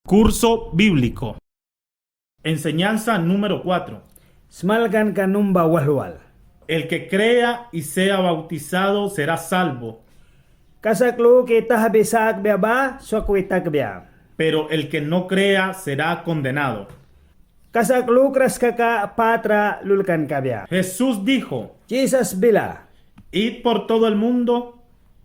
Curso bíblico. Enseñanza número 4. Smalkan ka numba walwal. El que crea y sea bautizado será salvo, Kasaklu kita habisak biaba sokwitak bia. pero el que no crea será condenado. Kasaklu kras kaka patra lulkan kabia. Jesús dijo, Jesus bila. id por todo el mundo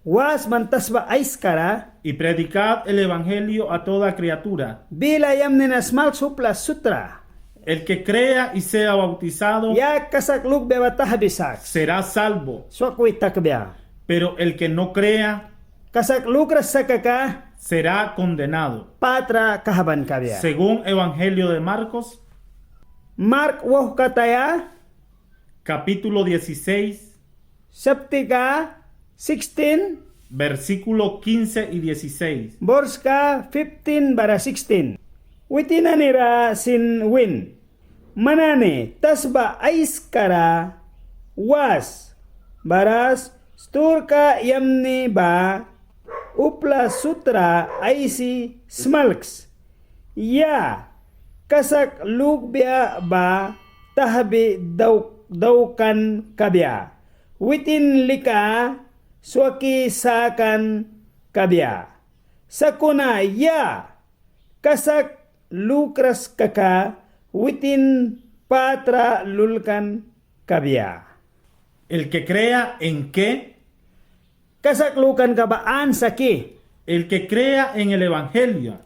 Was mantasba aiskara. y predicad el evangelio a toda criatura. Bila yamnina smal supla sutra. El que crea y sea bautizado Ya kasakluk biaba tahabisak. será salvo, Sokwitak bia. pero el que no crea Kasaklu kras kaka será condenado. patra kahaban kabia. Según Evangelio de Marcos, Mark woh kataya capítulo 16, Septika 16 versículo 15 y 16. Borska 15 bara 16. Witinanira sin win. Manane tasba aiskara was baras sturka yamni ba upla sutra aisi smalks. Ya kasak lugbya ba tahabi daukan kabya. Witin lika swaki sakan kabya. Sakuna ya kasak lukras kaka witin patra lulkan kabya. El que crea en qué, Kasak lukan kabaan saki. el que crea en el evangelio.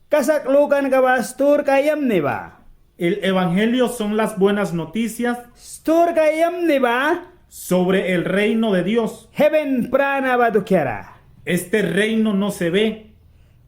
Kasak lukan kaba stur kayam ni ba? El evangelio son las buenas noticias Stur kayam ni ba? sobre el reino de Dios. Heaven prana ba dukyara? Este reino no se ve,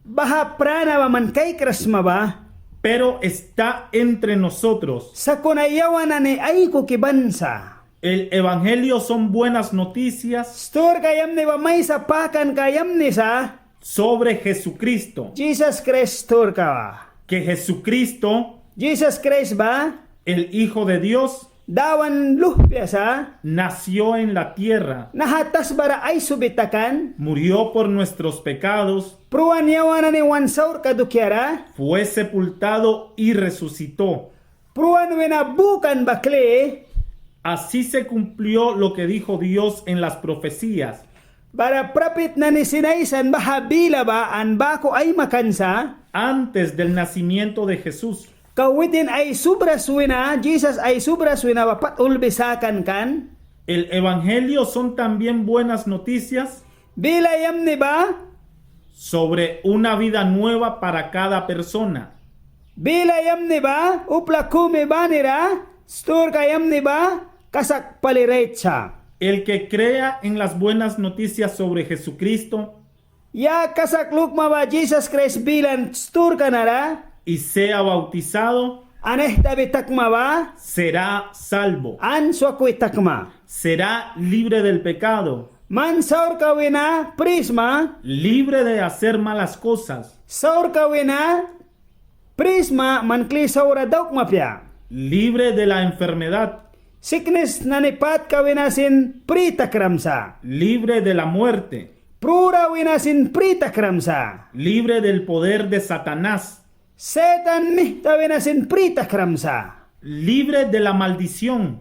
Baha prana ba man kay krasma ba? pero está entre nosotros. Sakuna yawan ani ay ko kibansa. El evangelio son buenas noticias Stur kayam ni ba may sapakan kayam ni sa? sobre Jesucristo. Jesus Christ stur ka ba? Que Jesucristo, Jesus Christ ba? el Hijo de Dios, Dawan luhpya sa? nació en la tierra, Nahatas bara ay subitakan? murió por nuestros pecados, Pruan yawan ani wan saur kadukyara? fue sepultado y resucitó. Pruan winabukan bakle? Así se cumplió lo que dijo Dios en las profecías. Para prophet na ni sinaysan bahabila ba an bako ay makansa? Antes del nacimiento de Jesús, Kawitin ay subraswina, Jesus ay subraswina wapat ulbisakan kan? el evangelio son también buenas noticias Bila yam ni ba? sobre una vida nueva para cada persona. Bila yam ni ba? Upla kume ba nira? Stur kayam ni ba? Kasak paliretsa. El que crea en las buenas noticias sobre Jesucristo Ya kasak lukma ba Jesus Christ bilan stur kanara? y sea bautizado, Aneh tabi takma ba? será salvo, An swakwi takma. será libre del pecado, Man saur kawina prisma. libre de hacer malas cosas, Saur kawina prisma mankli saura dauk mapya. libre de la enfermedad, Sickness nanipat kawina sin prita kramsa. libre de la muerte, Prura wina sin prita kramsa. libre del poder de Satanás, Setan mihta wina sin prita kramsa. libre de la maldición,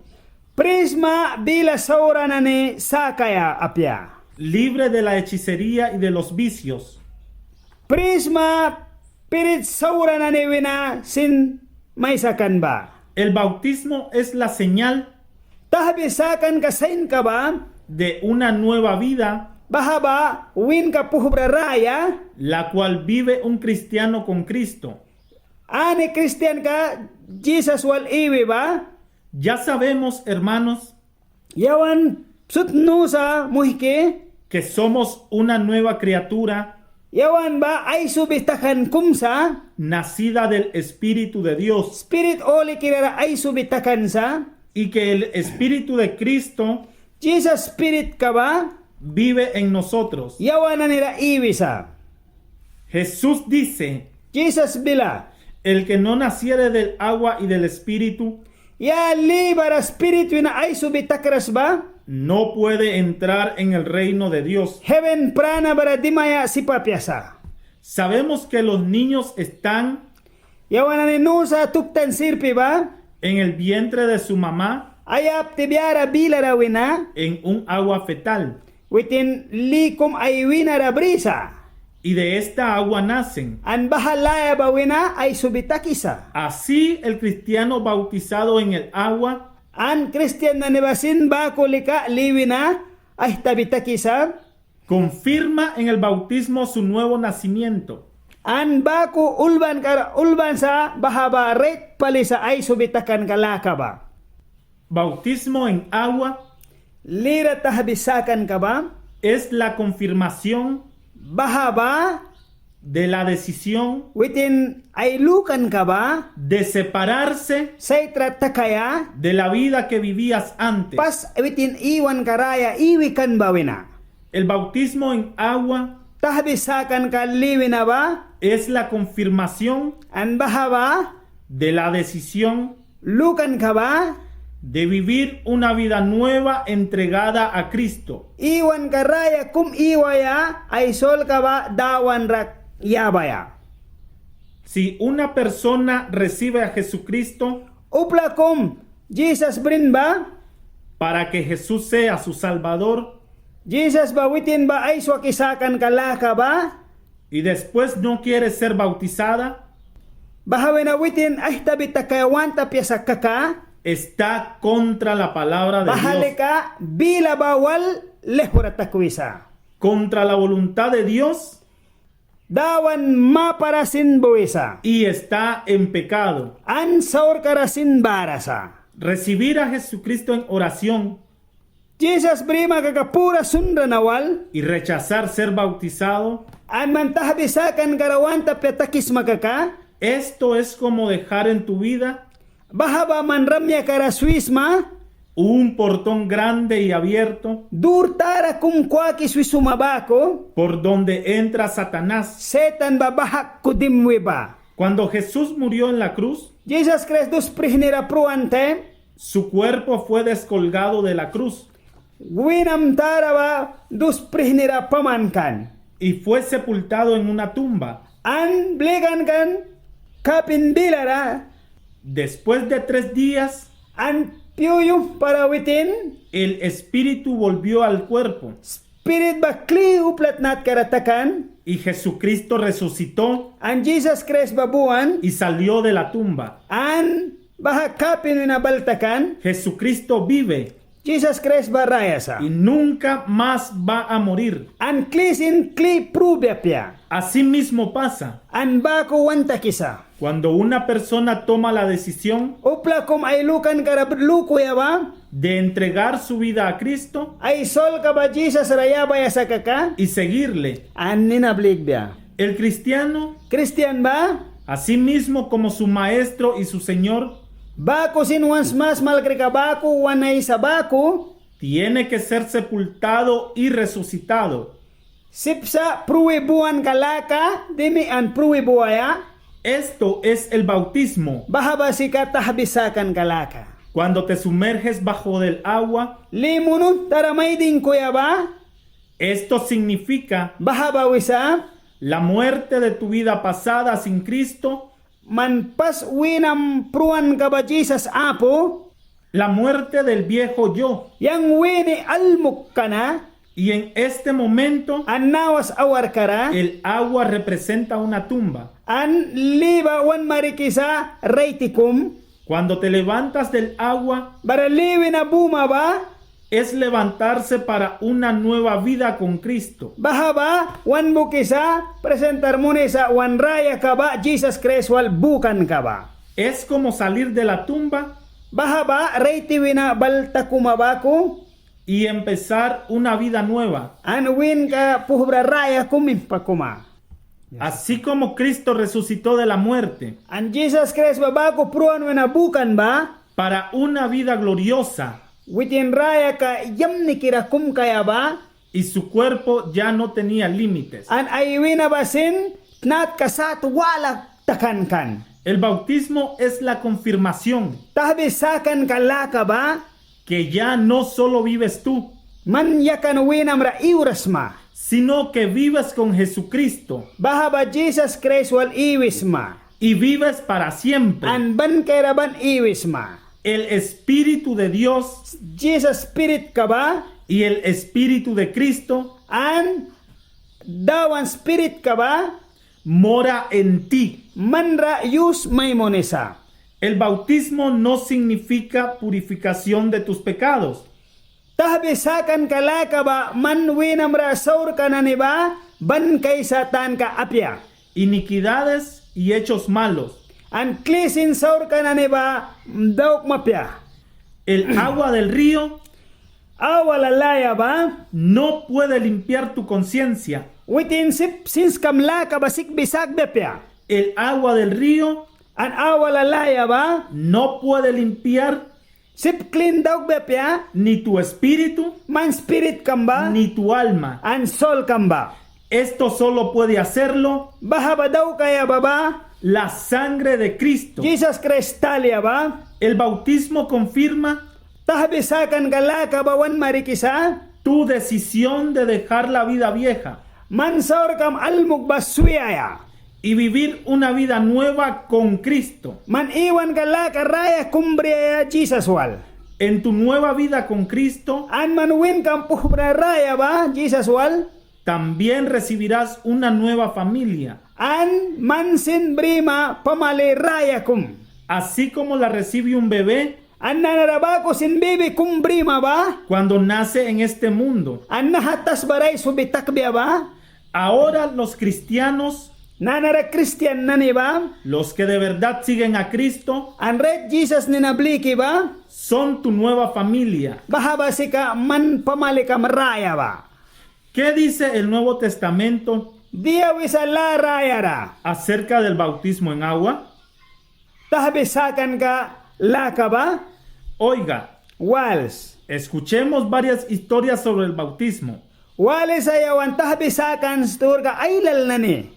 Prisma bila saura nani sakaya apya. libre de la hechicería y de los vicios. Prisma pirit saura nani wina sin maisakan ba. El bautismo es la señal Tahbisakan ka sain ka ba? de una nueva vida, Bahaba win ka puhubra raya? la cual vive un cristiano con Cristo. Ani Christian ka Jesus wal iwi ba? Ya sabemos, hermanos, Yawan sutnu sa muhike? que somos una nueva criatura Yawan ba ay subitakan kumsa? nacida del Espíritu de Dios, Spirit oli kirara ay subitakan sa? y que el Espíritu de Cristo Jesus Spirit ka ba? vive en nosotros. Yawan na nila iwi sa? Jesús dice, Jesus bila? el que no naciere del agua y del Espíritu Ya libara Spirit wina ay subitakras ba? no puede entrar en el reino de Dios. Heaven prana bara dimaya sipapyasa. Sabemos que los niños están Yawan nusa tuktan sirpi ba? en el vientre de su mamá Ayap tibiara bilara wina. en un agua fetal, Witin likum ay winara brisa. y de esta agua nacen. An bahalaya ba wina ay subitakisa. Así el cristiano bautizado en el agua An Christian na nebasin ba kulika liwina ay tabitakisa. confirma en el bautismo su nuevo nacimiento. An baku ulban sa bahaba ret palisa ay subitakan kalaka ba. Bautismo en agua Lira tahabisakan ka ba? es la confirmación Bahaba de la decisión witin ay lukan ka ba? de separarse Saitra takaya de la vida que vivías antes. pas witin iwan karaya iwikan ba wina. El bautismo en agua Tahabisakan ka liwina ba? es la confirmación An bahaba de la decisión lukan ka ba? de vivir una vida nueva entregada a Cristo. Iwan karaya kum iwaya ay sol ka ba dawan rak yabaya. Si una persona recibe a Jesucristo Upla kum Jesus brin ba? para que Jesús sea su Salvador Jesus ba witin ba ay swakisakan kalaka ba? y después no quiere ser bautizada, Bahawin na witin ay tabitakayawan tapyasak kaka? está contra la palabra de Dios, Bahalika bila bawal lehuratakwisa. contra la voluntad de Dios Dawan maparasin buwisa. y está en pecado. An saur karasin barasa. Recibir a Jesucristo en oración Jesus brima kakapura sundranawal. y rechazar ser bautizado, An mantahbisakan karawan tapyatakis makaka. esto es como dejar en tu vida Bahaba manramya karaswisma. un portón grande y abierto Durtara kumkwaki swisumabako. por donde entra Satanás. Setan babahak kudimwe ba. Cuando Jesús murió en la cruz, Jesus Christus prihnira pruante. su cuerpo fue descolgado de la cruz Winam taraba dus prihnira pamankan. y fue sepultado en una tumba. An blegan kan kapin bilara. Después de 3 días, An piyuyu para witin. el espíritu volvió al cuerpo Spirit bakli uplat nat karatakan. y Jesucristo resucitó An Jesus Christ babuan. y salió de la tumba. An baha kapin winabaltakan. Jesucristo vive Jesus Christ barayasa. y nunca más va a morir. An klisin kli prubyapya. Así mismo pasa An bako wantakisa. cuando una persona toma la decisión Upla kum ay lukan karabluko yaba. de entregar su vida a Cristo Ay sol ka ba Jesus rayaba yasa kaka. y seguirle. An ninabligbya. El cristiano, Christian ba? así mismo como su maestro y su Señor, Bako sin once mas malkrika bako wanay sa bako. tiene que ser sepultado y resucitado. Sipsa pruwibuan kalaka. Dimi an pruwibuaya. Esto es el bautismo. Bahaba sika tahbisakan kalaka. Cuando te sumerges bajo del agua, Limunun taramay din kuya ba? esto significa Bahaba wisa. la muerte de tu vida pasada sin Cristo, Manpas winam pruan ka ba Jesus apo. la muerte del viejo yo. Yang wini almuk ka na. Y en este momento, An nawas awar kara. el agua representa una tumba. An liba wan marikisa reitikum. Cuando te levantas del agua, Baraliwi na buma ba? es levantarse para una nueva vida con Cristo. Bahaba wan bukisa presentar munisa wan raya ka ba Jesus Christ wal bukan ka ba? Es como salir de la tumba Bahaba reitiwi na baltakumabako. y empezar una vida nueva. An win ka puhbra raya kumimpakuma. Así como Cristo resucitó de la muerte An Jesus Christ babako pruan wena bukan ba? para una vida gloriosa Witin raya ka yam nikira kum kaya ba? y su cuerpo ya no tenía límites. An aywina basin nat kasat wala takankan. El bautismo es la confirmación Tahbisakan kalaka ba? que ya no solo vives tú, Man yakan winam ra iurasma. sino que vives con Jesucristo Bahaba Jesus Christ wal iwisma. y vives para siempre. An ban kaira ban iwisma. El Espíritu de Dios Jesus Spirit ka ba? y el Espíritu de Cristo An dawan Spirit ka ba? mora en ti. Manra yus maimonesa. El bautismo no significa purificación de tus pecados, Tahbisakan kala ka ba man winamra saur ka na ni ba? Ban kay satan ka apya. iniquidades y hechos malos. An klisin saur ka na ni ba? Dauk mapya. El agua del río Awalalaya ba? no puede limpiar tu conciencia. Witin sip sins kamla ka ba sikbisag bepya. El agua del río An awalalaya ba? no puede limpiar Sip clean dauk bepya. ni tu espíritu Man spirit kamba. ni tu alma. An soul kamba. Esto solo puede hacerlo Bahaba daw kaya baba? la sangre de Cristo. Jesus Christ talia ba? El bautismo confirma Tahbisakan kala ka ba wan marikisa? tu decisión de dejar la vida vieja Man saur kam almug basuyaya. y vivir una vida nueva con Cristo. Man iwan kala ka raya kumbriya Jesus wal. En tu nueva vida con Cristo An man win kam puhbra raya ba? Jesus wal. también recibirás una nueva familia, An man sin brima pamali raya kum. así como la recibe un bebé An nanaraba ko sin bibi kum brima ba? cuando nace en este mundo. An nahatas baray subitakbiya ba? Ahora los cristianos, Nanara Christian nani ba? los que de verdad siguen a Cristo, An red Jesus ninabliki ba? son tu nueva familia. Bahaba sika man pamali kam raya ba? ¿Qué dice el Nuevo Testamento Dia wisa la raya ra. acerca del bautismo en agua? Tahbisakan ka laka ba? Oiga, Wals. escuchemos varias historias sobre el bautismo. Wales ayawan tahbisakan stur ka ailal nani.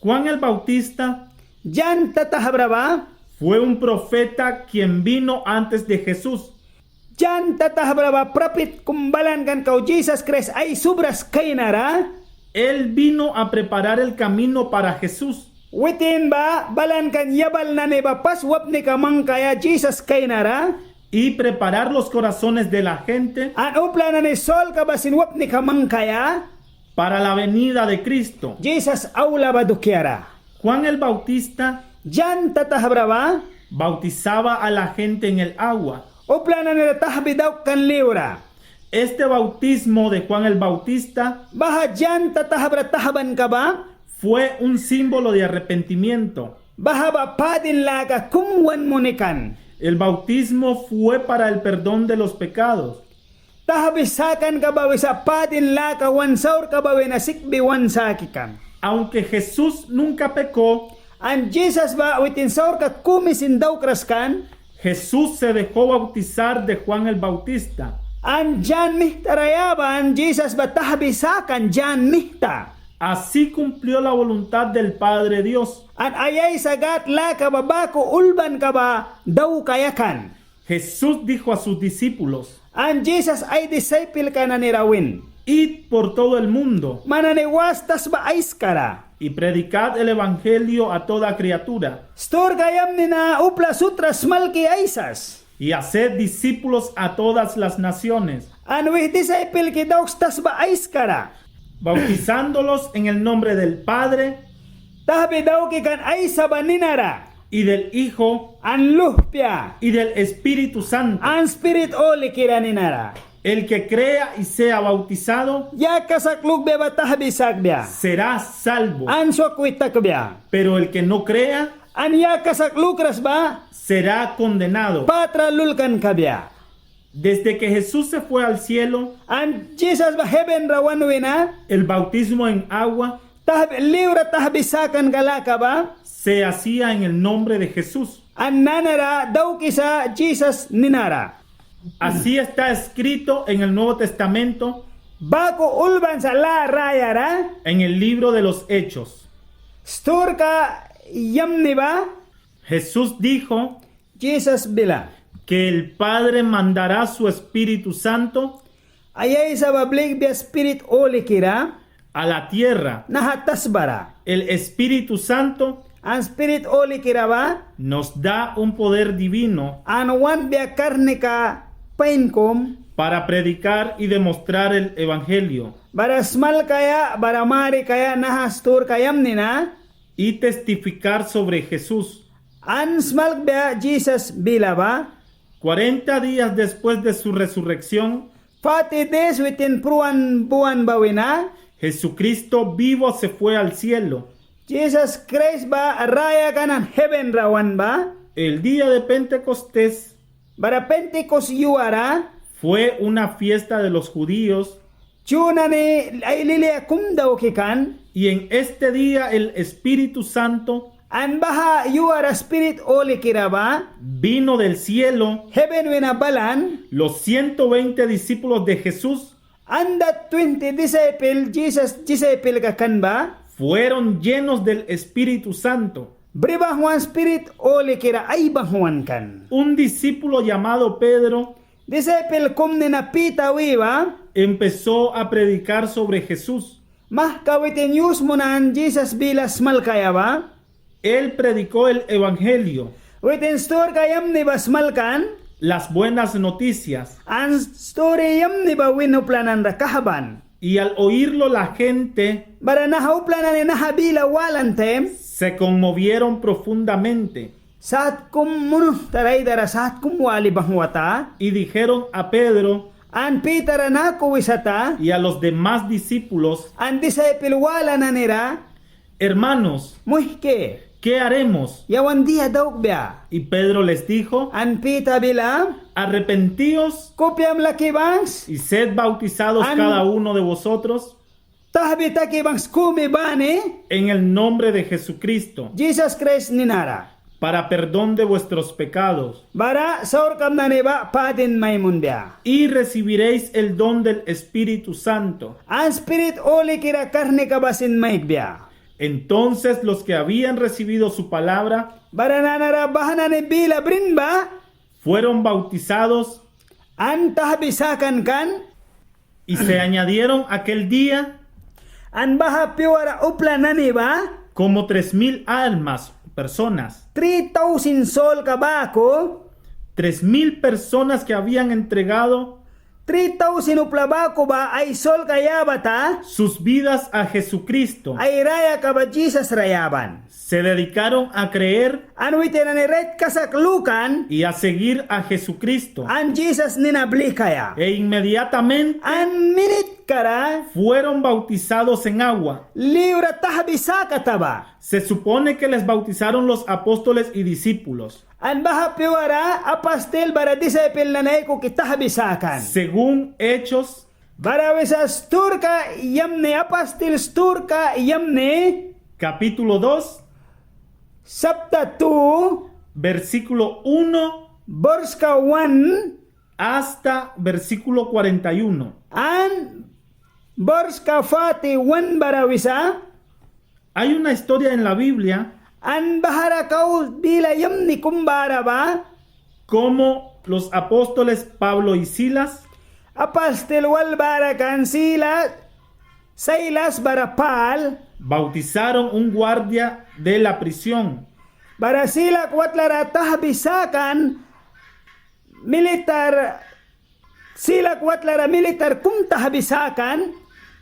Juan el Bautista Jan tatahabra ba? fue un profeta quien vino antes de Jesús. Jan tatahabra ba prophet kumbalan kan kau Jesus Christ ay subras kainara? Él vino a preparar el camino para Jesús. Witin ba balan kan yabal nani ba pas wap ni kamang kaya Jesus kainara? Y preparar los corazones de la gente An upla nani sol ka ba sin wap ni kamang kaya? para la venida de Cristo. Jesus aula ba dukiara? Juan el Bautista Jan tatahabra ba? bautizaba a la gente en el agua. Upla nani tahbidaw kan liura. Este bautismo de Juan el Bautista Baha Jan tatahabra tahaban ka ba? fue un símbolo de arrepentimiento. Baha ba padin laka kumwan munikan. El bautismo fue para el perdón de los pecados. Tahabisakan ka ba wisa padin laka wan saur ka ba wina sikbi wan sakikan. Aunque Jesús nunca pecó, An Jesus ba witin saur ka kumisin daw kraskan. Jesús se dejó bautizar de Juan el Bautista. An Jan mihtaraya ba an Jesus ba tahabisakan Jan mihta. Así cumplió la voluntad del Padre Dios. An ayay sagat laka ba bako ulban ka ba daw kayakan. Jesús dijo a sus discípulos, An Jesus ay disciple ka na nirawin. id por todo el mundo Mananiwastas ba aiskara. y predicad el Evangelio a toda criatura, Stor kayam ni na upla sutras malki aisas. y haced discípulos a todas las naciones, An wih disciple ki daukstas ba aiskara. bautizándolos en el nombre del Padre Tahbi daw ki kan aisa ba ninara. y del Hijo An luhpya. y del Espíritu Santo. An spirit oli kira ninara. El que crea y sea bautizado Ya kasaklug be ba tahbi sagbya. será salvo, An swakwita kabya. pero el que no crea An ya kasaklukras ba será condenado. patra lulkan kabya. Desde que Jesús se fue al cielo, An Jesus ba heaven rawan wina. el bautismo en agua Tahbi liura tahbi sakan galaka ba. se hacía en el nombre de Jesús. An nanara daw kisa Jesus ninara. Así está escrito en el Nuevo Testamento, Bako ulban sa la rayara. en el libro de los Hechos. Stor ka yamni ba? Jesús dijo Jesus bila. que el Padre mandará su Espíritu Santo Ayay sa bablig biya spirit oli kira. a la tierra, nahatas bara. el Espíritu Santo An spirit oli kiraba, nos da un poder divino an wan bia karne ka painkom, para predicar y demostrar el Evangelio bara smal kaya, bara mari kaya nahastur kayam nina, y testificar sobre Jesús. an smal bia Jesus bilaba, 40 días después de su resurrección, 40 days within pruan buwan bawina, Jesucristo vivo se fue al cielo. Jesus Christ ba raya kanan heaven rawan ba, El día de Pentecostés bara Pentecost yuara, fue una fiesta de los judíos chuna ni ay lilia kumdaw kikan, y en este día el Espíritu Santo an baha yuara spirit oli kiraba, vino del cielo. heaven wina balan, Los 120 discípulos de Jesús anda 20 disciple Jesus disciple ka kan ba, fueron llenos del Espíritu Santo. bribahwan spirit oli kira ay bahwan kan. Un discípulo llamado Pedro Disciple kumne na pita wiba, empezó a predicar sobre Jesús. mah kawitin news mo na an Jesus bilas mal kaya ba, Él predicó el Evangelio, witin store kayam ni basmal kan, las buenas noticias, an story yam ni ba winuplanan da kahaban. y al oírlo la gente Bara nahauplanan ni nahabila walantem, se conmovieron profundamente saat kum munuh taray dara saat kum wali bahwata, y dijeron a Pedro an pitara na kuwisata, y a los demás discípulos: an disciple wala na nira, hermanos, muhke, ¿qué haremos? yawan dia daug bia, Y Pedro les dijo: an pita bila, arrepentíos kopyam laki bangs, y sed bautizados cada uno de vosotros tahbita ki bangs kumi bane, en el nombre de Jesucristo Jesus Christ ninara. para perdón de vuestros pecados, Bara saur kam na neba padin maimun bia. y recibiréis el don del Espíritu Santo. An spirit oli kira karne kabasin maik bia. Entonces los que habían recibido su palabra Bara nanara bahana ni bila brinba, fueron bautizados an tahbisakan kan, y se añadieron aquel día an baha piwara upla na ba, como 3,000 almas, personas, 3,000 sol kabako, 3,000 personas que habían entregado 3,000 upla bako ba ay sol kayabata, sus vidas a Jesucristo. ay raya kaba Jesus rayaban. Se dedicaron a creer An witinan ni red kasaklukan, y a seguir a Jesucristo. an Jesus ninabli kaya. E inmediatamente An minute kara, fueron bautizados en agua. liura tahbisaka taba. Se supone que les bautizaron los apóstoles y discípulos, An baha piwara apastel bara disciple na naiko kitahbisakan. según Hechos Bara wisa sturka yamne apastel sturka yamne capítulo 2, sabta 2 versículo 1 borska 1 hasta versículo 41. an borska fati 1 bara wisa Hay una historia en la Biblia an bahara kau bila yamni kumbara ba como los apóstoles Pablo y Silas apastel wal bara kan sila Silas bara pal bautizaron un guardia de la prisión. bara sila kwatlara tahbisakan militar sila kwatlara militar kum tahbisakan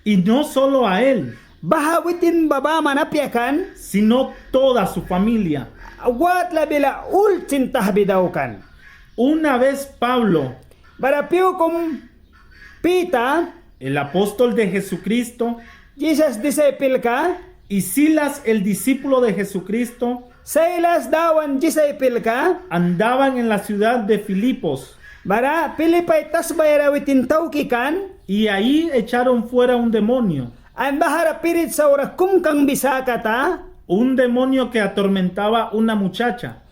Y no solo a él, bahawitin baba manapyakan sino toda su familia. watla bila ultin tahbidaukan Una vez Pablo, bara piu kum pita el apóstol de Jesucristo, Jesus disciple ka y Silas, el discípulo de Jesucristo, Silas dawan disciple ka andaban en la ciudad de Filipos bara Pilipay tasbayara witin taukikan y ahí echaron fuera un demonio, an bahara pirit sa ura kum kang bisakata un demonio que atormentaba una muchacha.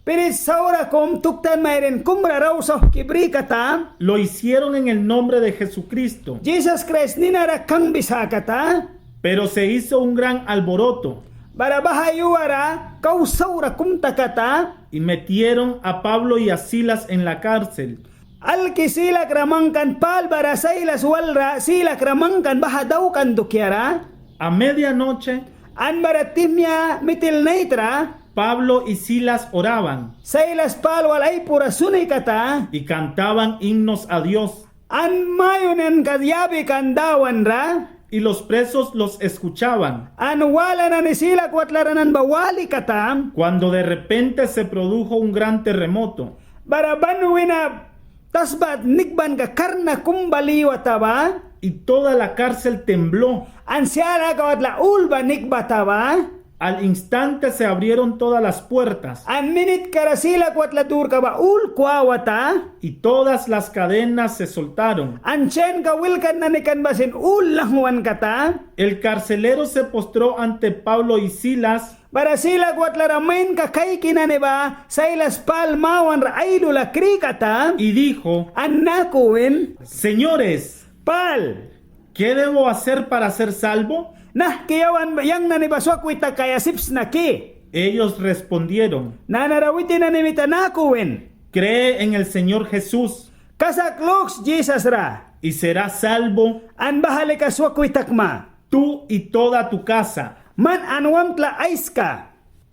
pirit sa ura kum tuktan mayren kum raraw sa kibrikata Lo hicieron en el nombre de Jesucristo, Jesus Christ ninara kang bisakata pero se hizo un gran alboroto bara bahayuara kau sa ura kum takata y metieron a Pablo y a Silas en la cárcel. alki silak ramangkan pal bara Silas walra silak ramangkan bahadaw kan dukyara A medianoche, An baratimya mitil naitra. Pablo y Silas oraban Silas Paul walay pura sunay kata. y cantaban himnos a Dios, An mayunan kadyabi kandawan ra. y los presos los escuchaban. An wala na ni sila kwatlaranan bawali kata. Cuando de repente se produjo un gran terremoto, Barabanwina tasbat nikban ka karna kumbali wataba. y toda la cárcel tembló. An siala kawatla ulba nikbataba. Al instante se abrieron todas las puertas An minit karasila kwatla tur ka ba ul kwawata. y todas las cadenas se soltaron. An chen ka wilkan na nikan basin ul langwan kata. El carcelero se postró ante Pablo y Silas Para sila kwatla ramen ka kay kinaniba. Silas Paul mawan ra ailu la krikata. y dijo: An nakuwin. Señores, Pal. ¿qué debo hacer para ser salvo? Nah kiyawan yang nanibaswak wita kaya sips na ki. Ellos respondieron: Nanarawitin na nimita nakuwin. Cree en el Señor Jesús Kasak loks Jesus ra. y serás salvo An bahali kaswak witakma. tú y toda tu casa. Man anwam tla aiska.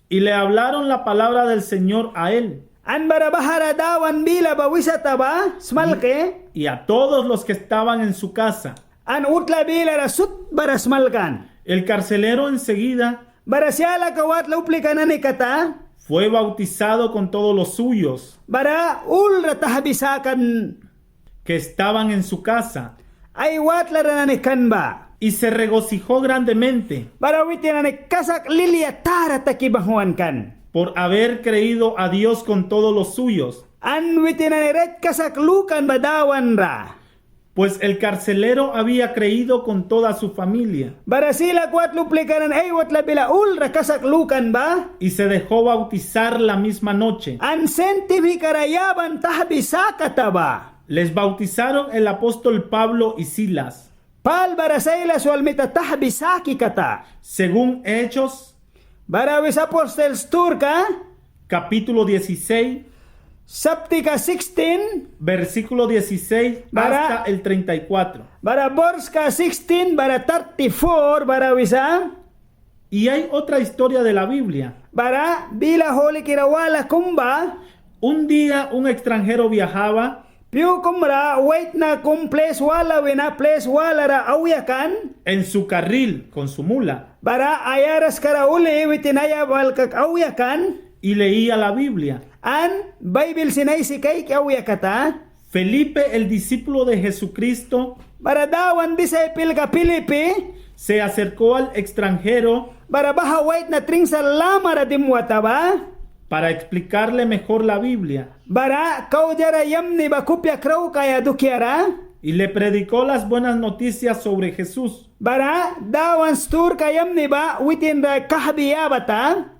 Y le hablaron la palabra del Señor a él An barabahara dawan bila bawisata ba? Smalke. y a todos los que estaban en su casa. An utla bila rasut barasmalkan. El carcelero enseguida Barasyala kawat lauplika na nikata. fue bautizado con todos los suyos Bara ul ratahabisakan. que estaban en su casa, Ay watla rananikan ba? y se regocijó grandemente Bara witin na kasak lilia tara takibahuan kan. por haber creído a Dios con todos los suyos, An witin na ret kasak lukan badawan ra. pues el carcelero había creído con toda su familia Bara sila kwat luplikanan ay watla bila ul kasak lukan ba? y se dejó bautizar la misma noche. An sentibi karayaban tahbisakata ba? Les bautizaron el apóstol Pablo y Silas, Pal bara sayla swalmita tahbisaki kata. según Hechos, Bara wis apostles turka. capítulo 16, Saptika 16. versículo 16 Bara- hasta el 34. Bara borska 16. Bara 34. Bara wisa. Y hay otra historia de la Biblia. Bara bila holi kirawala kumba. Un día un extranjero viajaba Piu kumra wait na kum place wala wina place wala ra awyakan. en su carril con su mula Bara ayaras kara uli witinaya walkak awyakan. y leía la Biblia. An Bible sinay sikay awyakata. Felipe, el discípulo de Jesucristo, Bara dawan disciple ka Pilipi. se acercó al extranjero Bara baha wait na tring sa lamara dimwata ba? para explicarle mejor la Biblia Bara kau jara yamni ba kupya kraw kaya dukyara. y le predicó las buenas noticias sobre Jesús. Bara dawan stur kayamni ba witin da kahbiya bata.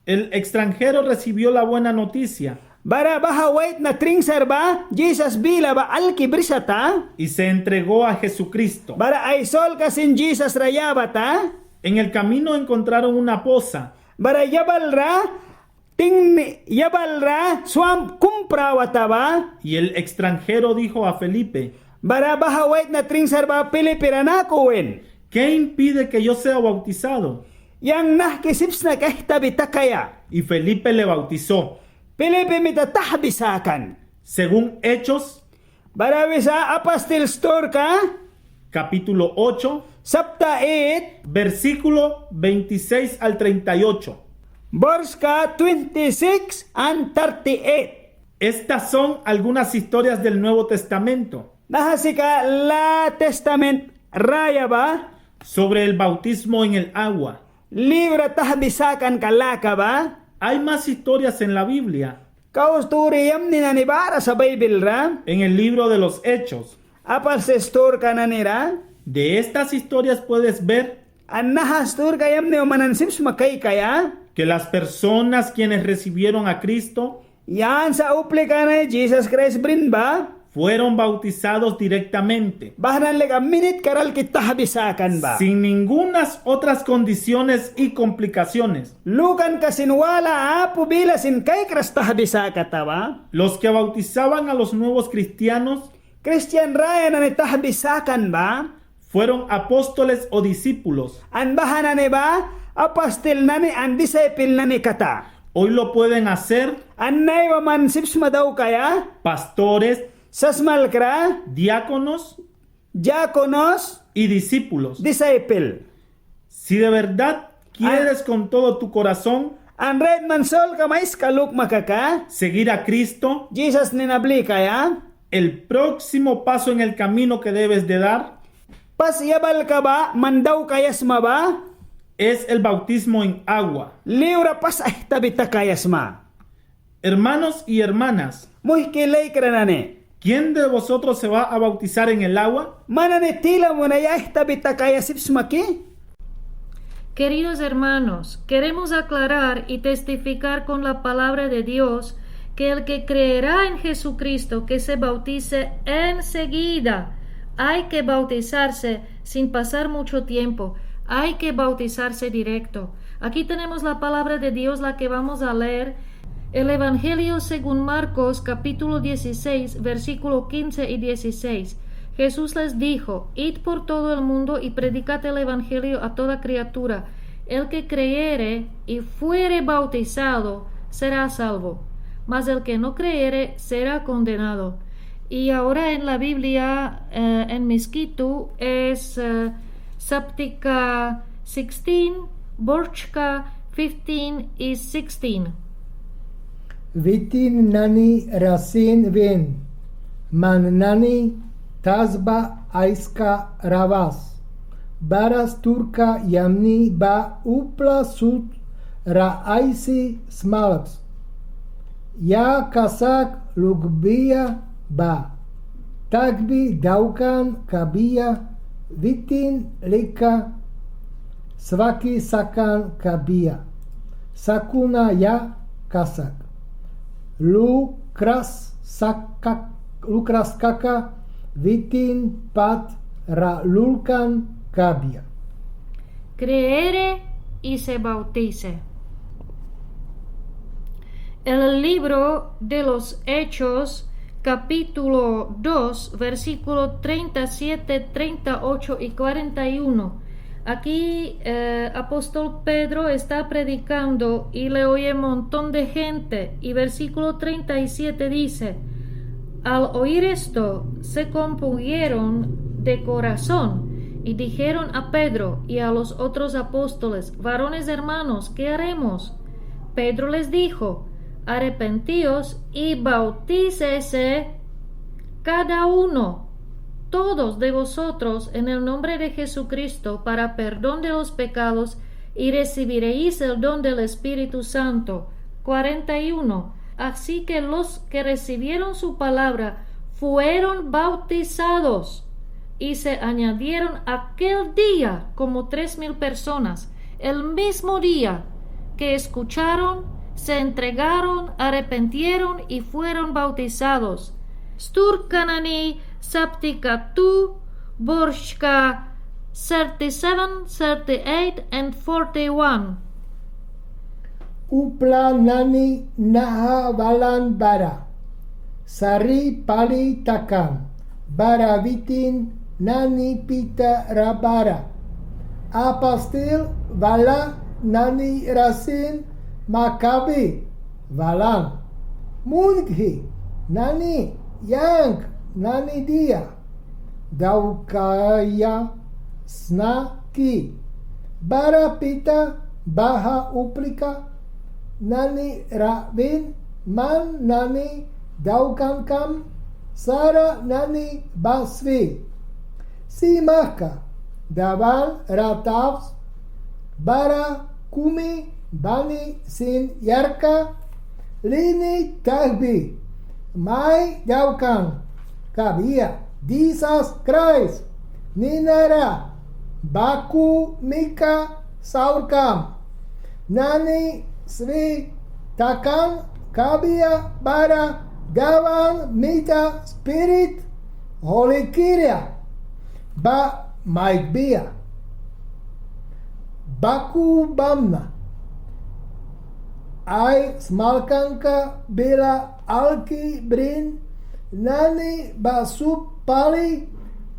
El extranjero recibió la buena noticia Bara baha wait na tring ba? Jesus bila ba alki brisata. y se entregó a Jesucristo. Bara ay sol kasin Jesus raya bata. En el camino encontraron una poza Bara yabal ra. Ting yabal ra swam kumpra wataba. y el extranjero dijo a Felipe: Bara baha wait na tring ba Pilipirana kuwen. ¿Qué impide que yo sea bautizado? Yang nah kisips na kahita bitakaya. Y Felipe le bautizó. Pilipi mitatahbisakan. Según Hechos, Bara wisa apastil store ka. capítulo 8, Sapta 8. versículo 26 al 38. Borska 26 and 38. Estas son algunas historias del Nuevo Testamento Nahasika la testament raya ba? sobre el bautismo en el agua. Libra tahbisakan kalaka ba? Hay más historias en la Biblia, Kausturiyam ni nanibara sa Bible ra? en el libro de los Hechos. Apal sa store ka nanira? De estas historias puedes ver An nahastur kayam ni umanansips makay kaya? que las personas quienes recibieron a Cristo Yan sa upli ka na Jesus Christ brin ba? fueron bautizados directamente, Bahnan lega minute karal kitahbisakan ba? sin ningunas otras condiciones y complicaciones. Lukan kasinwala apu bila sin kay krastahbisakata ba? Los que bautizaban a los nuevos cristianos Christian Ryan na nitahbisakan ba? fueron apóstoles o discípulos. An bahanane ba apostel nani an disciple nani kata. Hoy lo pueden hacer Annay wa man sipsma daw kaya pastores, sasmal kra diáconos diakonos y discípulos. disciple. Si de verdad quieres con todo tu corazón An red man sol kamais kaluk makaka. seguir a Cristo, Jesus ninabli kaya. el próximo paso en el camino que debes de dar Pas yabal ka ba mandaw kayasma ba? es el bautismo en agua. Liura pas ay tabita kayasma. Hermanos y hermanas, Muhkilay kranane. ¿quién de vosotros se va a bautizar en el agua? Manane tila mo na ya tabita kayasipsma ki? Queridos hermanos, queremos aclarar y testificar con la palabra de Dios que el que creerá en Jesucristo que se bautice enseguida. Hay que bautizarse sin pasar mucho tiempo. Hay que bautizarse directo. Aquí tenemos la palabra de Dios, la que vamos a leer. El Evangelio según Marcos, capítulo 16, versículo 15 y 16. Jesús les dijo: Id por todo el mundo y predicad el Evangelio a toda criatura. El que creyere y fuere bautizado será salvo, mas el que no creyere será condenado. Y ahora en la Biblia, en Miskitu, es Saptika 16, Borchka 15 y 16. Vitin nani rasin vin, man nani tazba aiska ravas, baras turka yamni ba upla sut ra aisi smalaks, ya kasak lugbia ba, takbi daukan kabia, vitin lika, svaki sakan kabia, sakuna ya kasak. Lukras kaka vitin pat ra lulkan kabia. Creere y se bautice. El libro de los Hechos, capítulo 2, versículo 37, 38 y 41. Aquí apóstol Pedro está predicando y le oye un montón de gente, y versículo 37 dice: al oír esto se compungieron de corazón y dijeron a Pedro y a los otros apóstoles: varones hermanos, ¿qué haremos? Pedro les dijo: arrepentíos y bautícese cada uno, todos de vosotros, en el nombre de Jesucristo para perdón de los pecados, y recibiréis el don del Espíritu Santo. 41. Así que los que recibieron su palabra fueron bautizados, y se añadieron aquel día como 3,000 personas. El mismo día que escucharon, se entregaron, arrepentieron y fueron bautizados. Sturkanani Saptikatu, Borshka 37, 38 and 41. Upla nani naha valan bara, sari pali takan, bara vitin nani pita rabara, apastil vala nani rasin makabi, valan, munghi nani yang nani dia, daukaya snaki, bara pita baha uplika, nani ravin man nani daukankam, sara nani basvi, si maka daval ratavs, bara kumi bani sin yarka, lini tahbi, mai daukan, kabia, disas Christ, ninara, baku mika saurkam, nani svi takan kabia bara gavan mita spirit holy kiria, ba maik bia, baku bamna, ai smalkanka bila alki brin, nani basup pali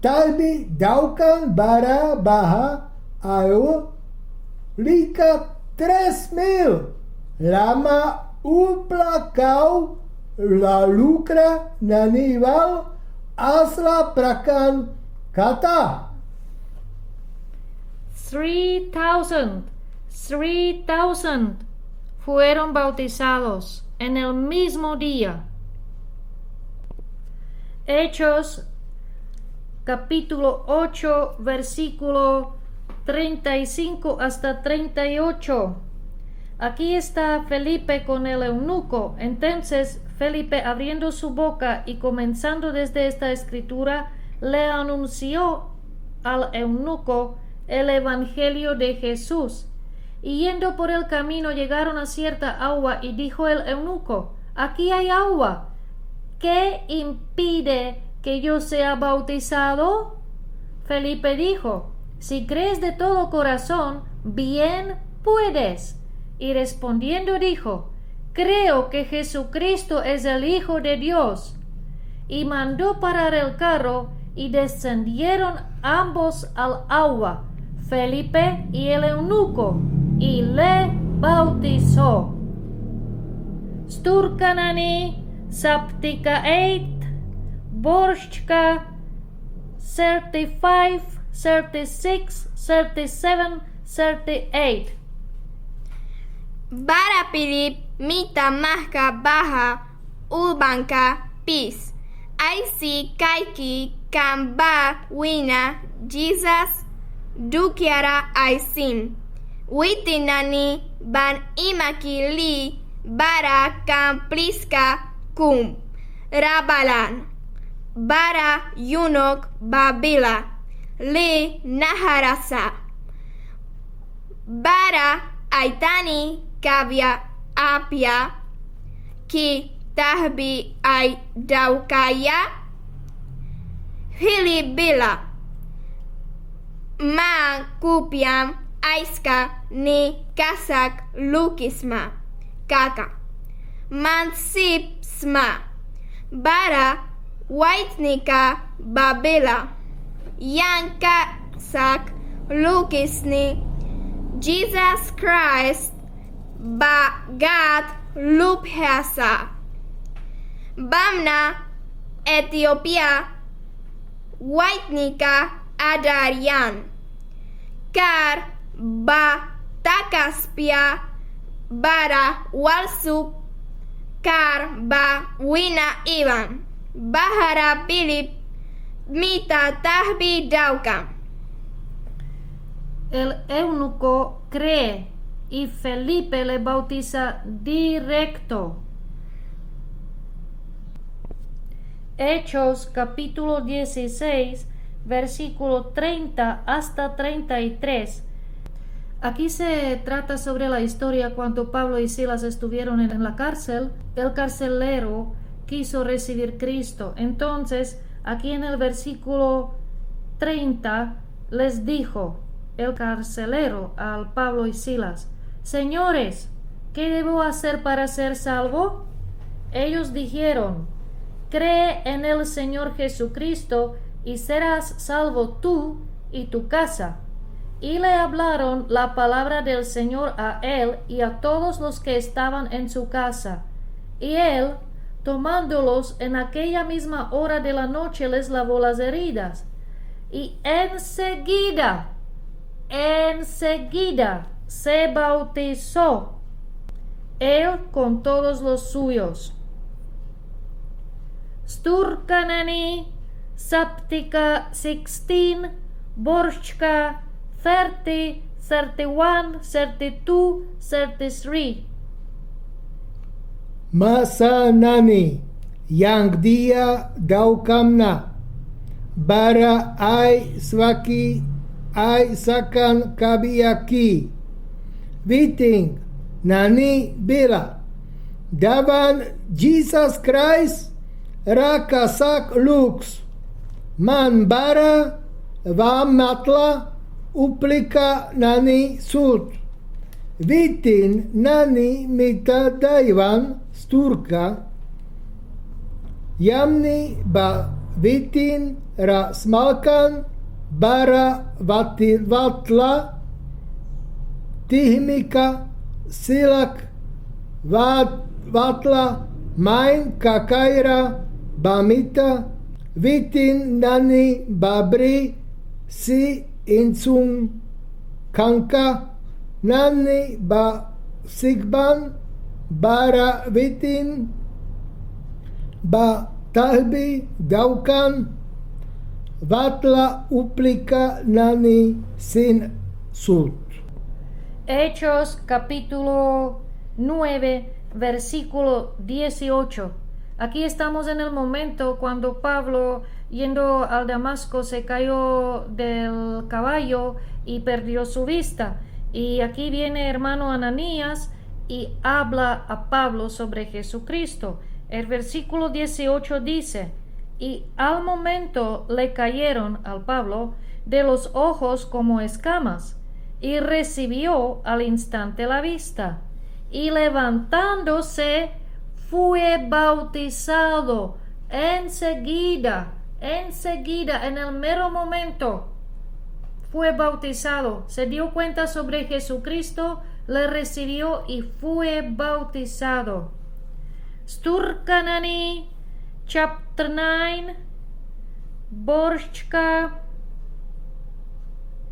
Talbi daukan bara baha ao lika 3.000. Lama uplakau la lucra nanival asla prakan kata. 3,000 fueron bautizados en el mismo día. Hechos capítulo 8 versículo 35 hasta 38. Aquí está Felipe con el eunuco. Entonces Felipe, abriendo su boca y comenzando desde esta escritura, le anunció al eunuco el evangelio de Jesús. Y yendo por el camino llegaron a cierta agua y dijo el eunuco: aquí hay agua. ¿Qué impide que yo sea bautizado? Felipe dijo: si crees de todo corazón, bien puedes. Y respondiendo dijo: creo que Jesucristo es el Hijo de Dios. Y mandó parar el carro y descendieron ambos al agua, Felipe y el eunuco, y le bautizó. Sturkanani saptika 8, Borshka 35, 36, 37, 38. Bara Pilip mita mahka baha ulbanka pis. Aisi kaiki kamba wina Jesus dukiara aisim. Witinani ban imaki li bara kampliska kum. Rabalan. Bara yunok babila. Li naharasa. Bara aitani kavya apya ki tahbi ai daukaya hilibila ma kupiam aiska ni kasak lukisma kaka mansipsma bara waitnika babila yang kasak lukisni Jesus Christ bagat luphasa. Bamna Ethiopia Waitnika Adarian. Kar ba takaspia bara walsup kar ba wina ivan. Bahara Pilip mita tahbi dauka. El eunuco cree y Felipe le bautiza directo. Hechos capítulo 16, versículo 30 hasta 33. Aquí se trata sobre la historia cuando Pablo y Silas estuvieron en la cárcel. El carcelero quiso recibir Cristo. Entonces, aquí en el versículo 30 les dijo el carcelero al Pablo y Silas: Señores, ¿qué debo hacer para ser salvo? Ellos dijeron: Cree en el Señor Jesucristo y serás salvo tú y tu casa. Y le hablaron la palabra del Señor a él y a todos los que estaban en su casa. Y él, tomándolos en aquella misma hora de la noche, les lavó las heridas. Y enseguida se bautizó él con todos los suyos. Sturkanani, Saptika 16, Borshka 30, 31, 32, 33. Masanani yang dia daukamna bara ai swaki ai sakan kabiaki viting nani bila davan Jesus Christ rakasak lux man bara vam matla uplika nani sud vitin nani mita daivan sturka Yamni ba vitin ra smalkan bara vatla tihmika silak vatla main kakaira bamita vitin nani babri si insung kanka nani ba sigban bara vitin ba tahbi daukan vatla uplika nani sin sud. Hechos capítulo 9, versículo 18. Aquí estamos en el momento cuando Pablo, yendo al Damasco, se cayó del caballo y perdió su vista. Y aquí viene hermano Ananías y habla a Pablo sobre Jesucristo. El versículo 18 dice: y al momento le cayeron al Pablo de los ojos como escamas, y recibió al instante la vista, y levantándose fue bautizado enseguida, en el mero momento fue bautizado, se dio cuenta sobre Jesucristo, le recibió y fue bautizado. Sturkanani chapter 9 Borchka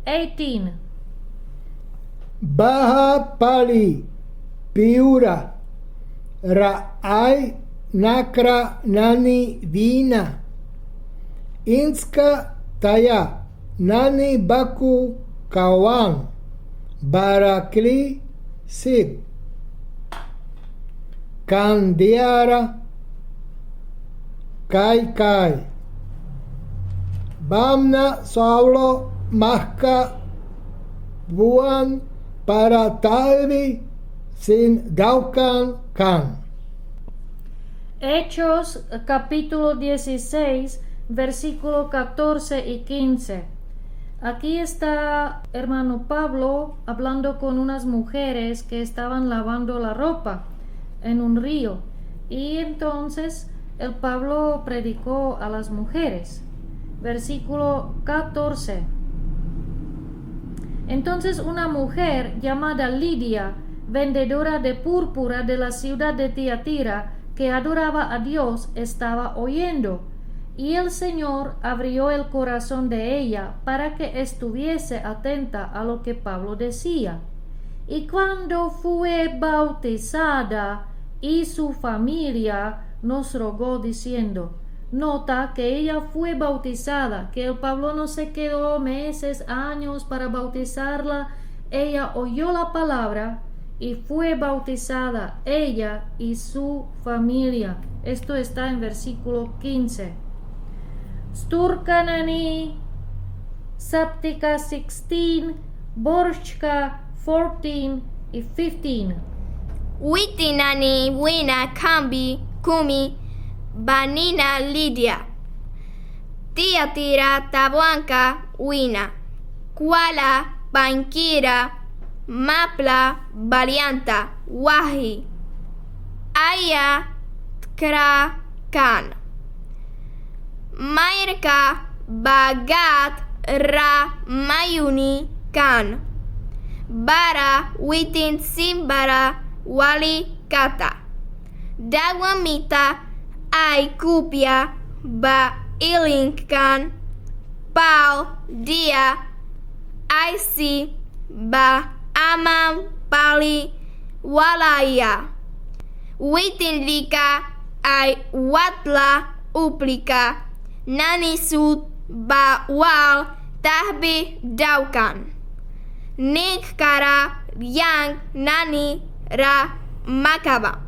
18. Baha pali piura ra'ai nakra nani vina inska taya nani baku kawan barakli sib kandiara kai bamna saulo mahka buan para talvi sin daukan kan. Hechos capítulo 16, versículo 14 y 15. Aquí está hermano Pablo hablando con unas mujeres que estaban lavando la ropa en un río. Y entonces el Pablo predicó a las mujeres. Versículo 14. Entonces una mujer llamada Lidia, vendedora de púrpura de la ciudad de Tiatira, que adoraba a Dios, estaba oyendo, y el Señor abrió el corazón de ella para que estuviese atenta a lo que Pablo decía. Y cuando fue bautizada y su familia nos rogó diciendo, nota que ella fue bautizada, que el Pablo no se quedó meses, años para bautizarla. Ella oyó la palabra y fue bautizada, ella y su familia. Esto está en versículo 15. Sturkanani, Saptika 16, Borchka 14 y 15. Witinani wina kambi kumi banina Lidia. Tiatira tabuanka wina. Kuala bankira mapla valianta wahi. Aya tkra kan. Mairka bagat ra mayuni kan. Bara witin simbara wali kata. Dawamita ai kupia ba ilingkan. Pau dia ai si ba amam pali walaya. Witin lika ai watla uplika. Nani sud ba wal tahbi daukan. Nik kara yang nani ra makaba.